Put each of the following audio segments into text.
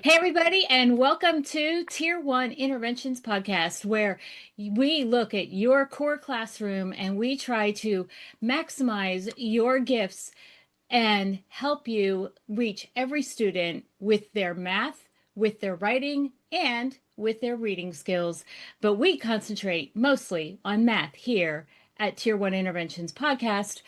Hey, everybody, and welcome to Tier 1 Interventions Podcast, where we look at your core classroom and we try to maximize your gifts and help you reach every student with their math, with their writing, and with their reading skills. But we concentrate mostly on math here at Tier 1 Interventions Podcast.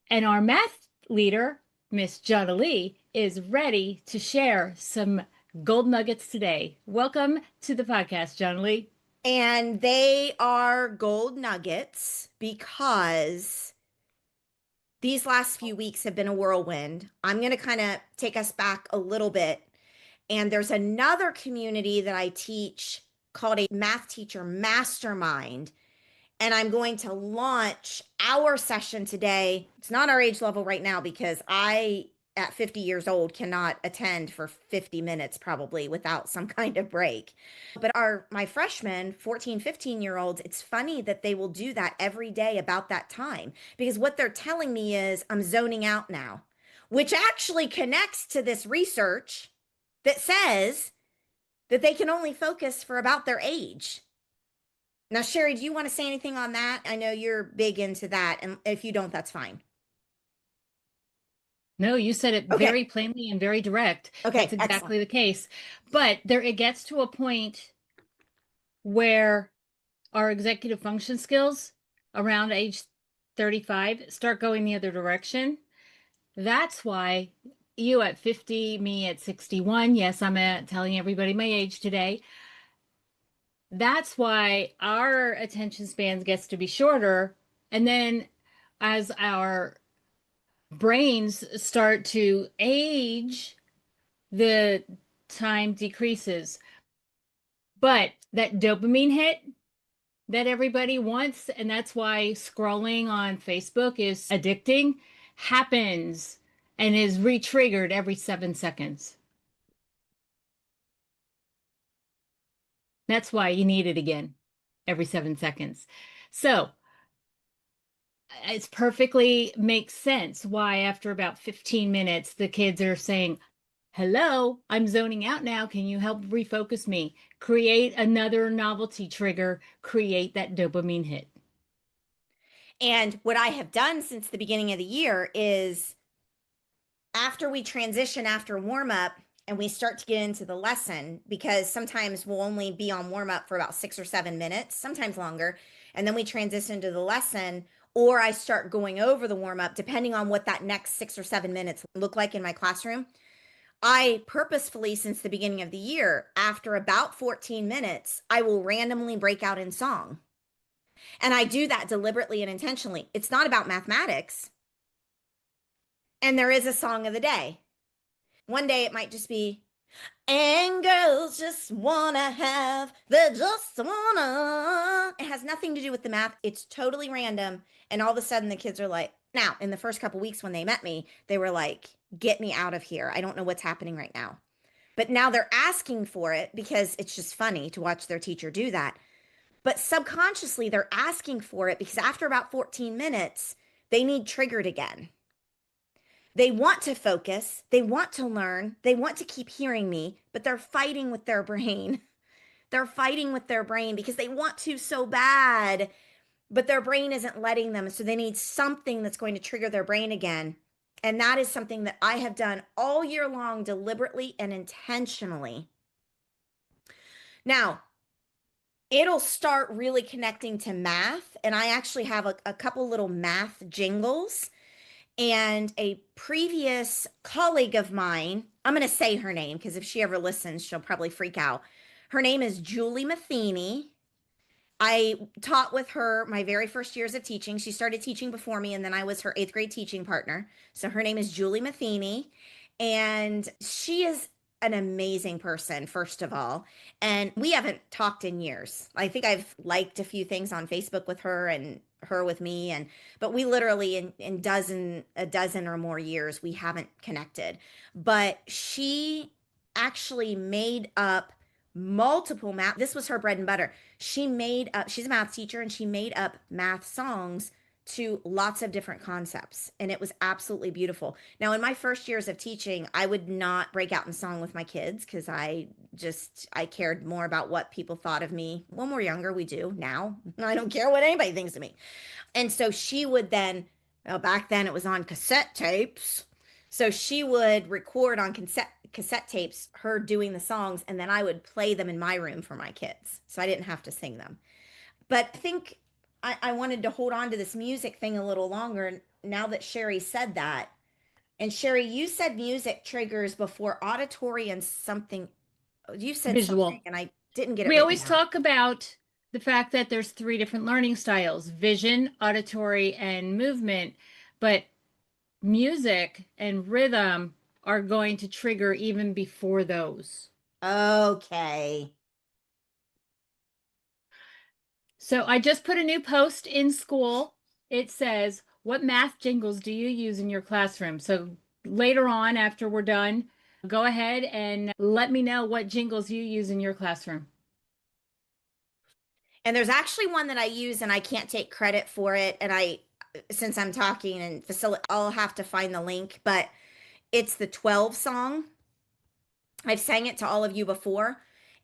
And our math leader, Miss Jonily, is ready to share some gold nuggets today. Welcome to the podcast, Jonily. And they are gold nuggets because these last few weeks have been a whirlwind. I'm going to kind of take us back a little bit. And there's another community that I teach called a math teacher mastermind. And I'm going to launch our session today. It's not our age level right now because I, at 50 years old, cannot attend for 50 minutes probably without some kind of break. But my freshmen, 14, 15-year-olds, it's funny that they will do that every day about that time because what they're telling me is I'm zoning out now, which actually connects to this research that says that they can only focus for about their age. Now, Cheri, do you want to say anything on that? I know you're big into that, and if you don't, that's fine. No, you said it Okay. very plainly and very direct. That's Okay, excellent. exactly the case. But it gets to a point where our executive function skills around age 35 start going the other direction. That's why you at 50, me at 61. Yes, telling everybody my age today. That's why our attention spans gets to be shorter. And then as our brains start to age, the time decreases. But that dopamine hit that everybody wants, and that's why scrolling on Facebook is addicting, happens and is re-triggered every 7 seconds. That's why you need it again every 7 seconds. So it's perfectly makes sense why after about 15 minutes the kids are saying, hello, I'm zoning out now. Can you help refocus me? Create another novelty trigger, create that dopamine hit. And what I have done since the beginning of the year is after we transition after warm up and we start to get into the lesson, because sometimes we'll only be on warm up for about 6 or 7 minutes, sometimes longer. And then we transition to the lesson, or I start going over the warm up, depending on what that next 6 or 7 minutes look like in my classroom. I purposefully, since the beginning of the year, after about 14 minutes, I will randomly break out in song. And I do that deliberately and intentionally. It's not about mathematics. And there is a song of the day. One day it might just be, and girls just wanna have, they just wanna. It has nothing to do with the math. It's totally random. And all of a sudden the kids are like, now, in the first couple weeks when they met me, they were like, get me out of here. I don't know what's happening right now. But now they're asking for it because it's just funny to watch their teacher do that. But subconsciously, they're asking for it because after about 14 minutes, they need triggered again. They want to focus, they want to learn, they want to keep hearing me, but they're fighting with their brain. They're fighting with their brain because they want to so bad, but their brain isn't letting them. So they need something that's going to trigger their brain again. And that is something that I have done all year long, deliberately and intentionally. Now, it'll start really connecting to math. And I actually have a couple little math jingles. And a previous colleague of mine, I'm going to say her name because if she ever listens, she'll probably freak out. Her name is Julie Matheny. I taught with her my very first years of teaching. She started teaching before me, and then I was her eighth grade teaching partner. So her name is Julie Matheny, and she is an amazing person, first of all. And we haven't talked in years. I think I've liked a few things on Facebook with her and her with me, and but we literally in a dozen or more years we haven't connected. But she actually made up multiple math. This was her bread and butter. She's a math teacher and she made up math songs to lots of different concepts, and it was absolutely beautiful. Now, in my first years of teaching, I would not break out in song with my kids because I cared more about what people thought of me. When we're younger, we do. Now, I don't care what anybody thinks of me. And so she would then, well, back then it was on cassette tapes. So she would record on cassette tapes her doing the songs, and then I would play them in my room for my kids. So I didn't have to sing them. But I think I wanted to hold on to this music thing a little longer now that Cheri said that. And Cheri, you said music triggers before auditory and something. You said Visual. something, and I didn't get it We written always down. talk about the fact that there's three different learning styles: vision, auditory, and movement. But music and rhythm are going to trigger even before those. Okay. So I just put a new post in school. It says, "What math jingles do you use in your classroom?" So later on, after we're done, go ahead and let me know what jingles you use in your classroom. And there's actually one that I use, and I can't take credit for it. And since I'm talking and I'll have to find the link, but it's the 12 song. I've sang it to all of you before.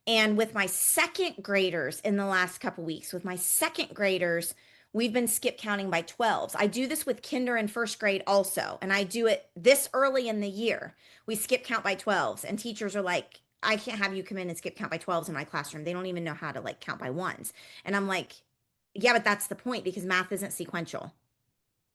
And with my second graders in the last couple weeks, with my second graders, we've been skip counting by 12s. I do this with kinder and first grade also. And I do it this early in the year. We skip count by 12s. And teachers are like, I can't have you come in and skip count by 12s in my classroom. They don't even know how to like count by ones. And I'm like, yeah, but that's the point because math isn't sequential.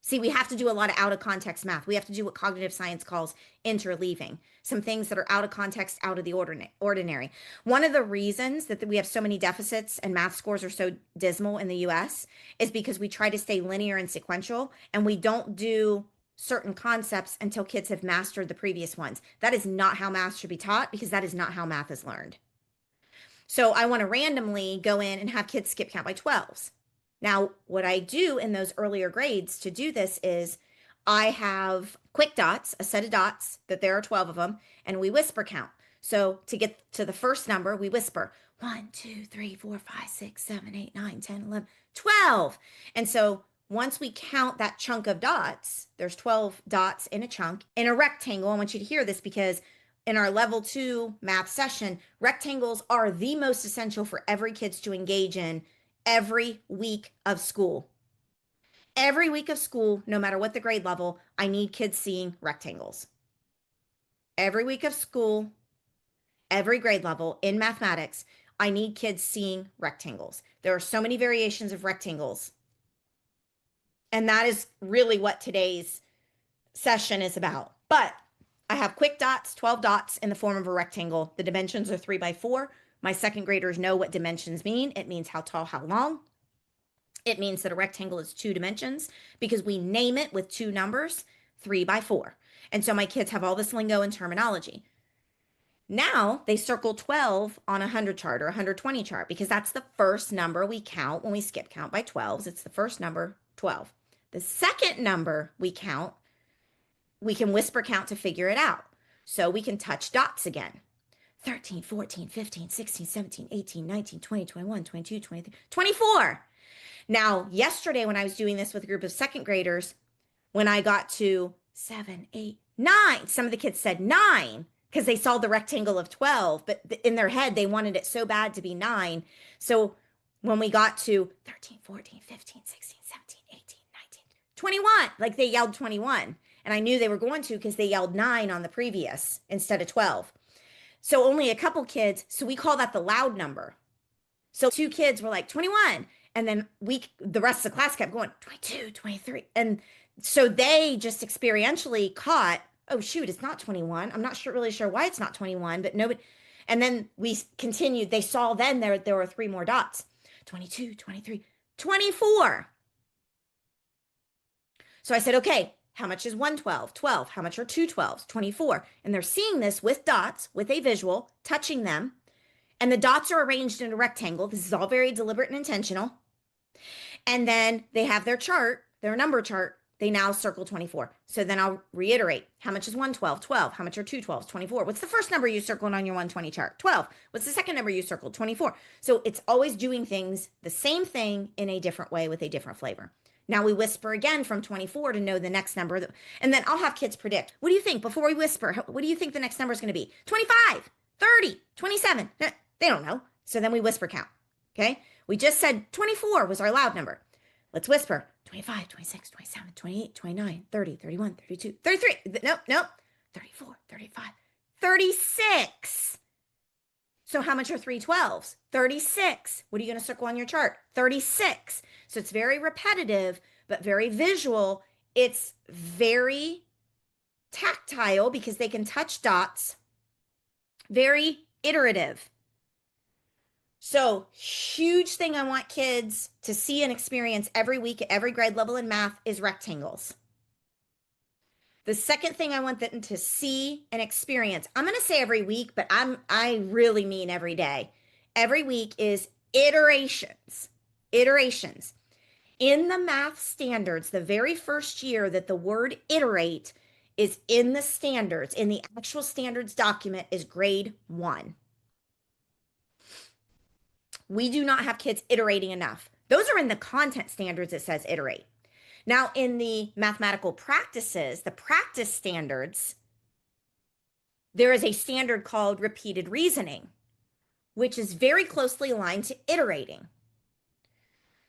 See, we have to do a lot of out of context math. We have to do what cognitive science calls interleaving, some things that are out of context, out of the ordinary. One of the reasons that we have so many deficits and math scores are so dismal in the US is because we try to stay linear and sequential, and we don't do certain concepts until kids have mastered the previous ones. That is not how math should be taught because that is not how math is learned. So I want to randomly go in and have kids skip count by 12s. Now, what I do in those earlier grades to do this is I have quick dots, a set of dots that there are 12 of them, and we whisper count. So to get to the first number, we whisper 1, 2, 3, 4, 5, 6, 7, 8, 9, 10, 11, 12. And so once we count that chunk of dots, there's 12 dots in a chunk in a rectangle. I want you to hear this because in our level 2 math session, rectangles are the most essential for every kids to engage in every week of school. Every week of school, no matter what the grade level, I need kids seeing rectangles. Every week of school, every grade level in mathematics, I need kids seeing rectangles. There are so many variations of rectangles. And that is really what today's session is about. But I have quick dots, 12 dots in the form of a rectangle. The dimensions are 3 by 4. My second graders know what dimensions mean. It means how tall, how long. It means that a rectangle is 2 dimensions because we name it with 2 numbers, 3 by 4. And so my kids have all this lingo and terminology. Now they circle 12 on a 100 chart or 120 chart because that's the first number we count when we skip count by 12s. It's the first number, 12. The second number we count, we can whisper count to figure it out. So we can touch dots again. 13, 14, 15, 16, 17, 18, 19, 20, 21, 22, 23, 24. Now, yesterday when I was doing this with a group of second graders, when I got to 7, 8, 9, some of the kids said 9 because they saw the rectangle of 12, but in their head, they wanted it so bad to be 9. So when we got to 13, 14, 15, 16, 17, 18, 19, 21, like they yelled 21. And I knew they were going to because they yelled 9 on the previous instead of 12. So only a couple kids, so we call that the loud number. So 2 kids were like 21. And then the rest of the class kept going 22, 23. And so they just experientially caught, oh shoot, it's not 21. I'm not really sure why it's not 21, but nobody. And then we continued. They saw then there were 3 more dots. 22, 23, 24. So I said, okay, how much is 112? 12. How much are 2 12s? 24. And they're seeing this with dots, with a visual, touching them. And the dots are arranged in a rectangle. This is all very deliberate and intentional. And then they have their chart, their number chart. They now circle 24. So then I'll reiterate. How much is 112? 12. How much are 2 12s? 24. What's the first number you circled on your 120 chart? 12. What's the second number you circled? 24. So it's always doing things, the same thing in a different way with a different flavor. Now we whisper again from 24 to know the next number. And then I'll have kids predict. What do you think before we whisper? What do you think the next number is going to be? 25, 30, 27. They don't know. So then we whisper count. Okay. We just said 24 was our loud number. Let's whisper 25, 26, 27, 28, 29, 30, 31, 32, 33. Nope. 34, 35, 36. So how much are 3 12s? 36. What are you going to circle on your chart? 36. So it's very repetitive, but very visual. It's very tactile because they can touch dots. Very iterative. So huge thing I want kids to see and experience every week at every grade level in math is rectangles. The second thing I want them to see and experience, I'm going to say every week, but I really mean every day. Every week is iterations. Iterations. In the math standards, the very first year that the word iterate is in the standards, in the actual standards document, is grade 1. We do not have kids iterating enough. Those are in the content standards, it says iterate. Now, in the mathematical practices, the practice standards, there is a standard called repeated reasoning, which is very closely aligned to iterating.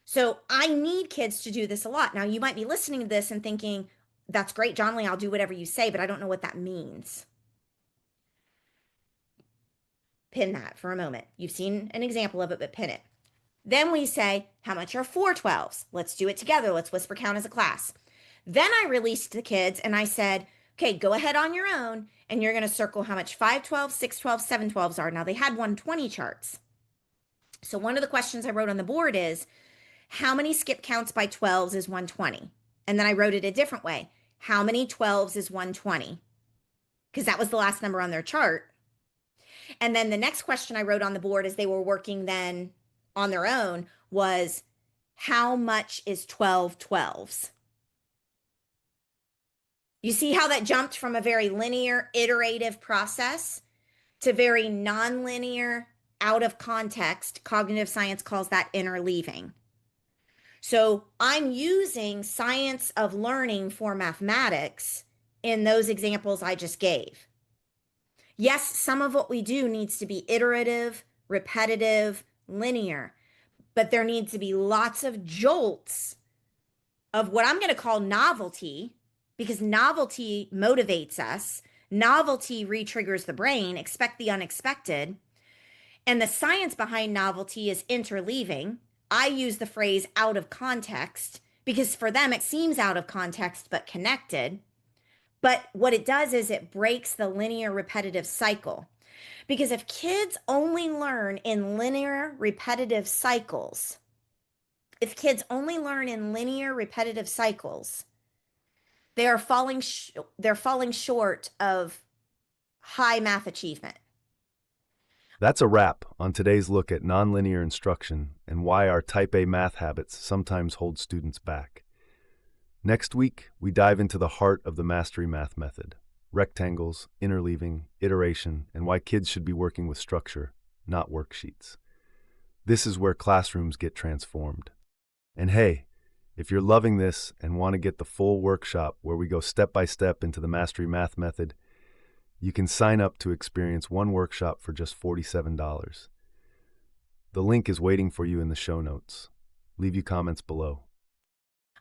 So I need kids to do this a lot. Now, you might be listening to this and thinking, that's great, Jonily, I'll do whatever you say, but I don't know what that means. Pin that for a moment. You've seen an example of it, but pin it. Then we say, how much are 4 12s? Let's do it together. Let's whisper count as a class. Then I released the kids and I said, okay, go ahead on your own and you're going to circle how much 5 12s, 6 12s, 7 12s are. Now they had 120 charts. So one of the questions I wrote on the board is, how many skip counts by 12s is 120? And then I wrote it a different way. How many 12s is 120? Because that was the last number on their chart. And then the next question I wrote on the board as they were working then on their own was, how much is 12 12s? You see how that jumped from a very linear, iterative process to very nonlinear, out of context. Cognitive science calls that interleaving. So I'm using science of learning for mathematics in those examples I just gave. Yes, some of what we do needs to be iterative, repetitive, linear, but there needs to be lots of jolts of what I'm going to call novelty, because novelty motivates us. Novelty re-triggers the brain. Expect the unexpected. And the science behind novelty is interleaving. I use the phrase out of context because for them it seems out of context but connected. But what it does is it breaks the linear repetitive cycle. Because if kids only learn in linear repetitive cycles, they're falling short of high math achievement. That's a wrap on today's look at nonlinear instruction and why our Type A math habits sometimes hold students back. Next week, we dive into the heart of the Mastery Math method, rectangles, interleaving, iteration, and why kids should be working with structure, not worksheets. This is where classrooms get transformed. And hey, if you're loving this and want to get the full workshop where we go step by step into the Mastery Math method, you can sign up to experience one workshop for just $47. The link is waiting for you in the show notes. Leave your comments below.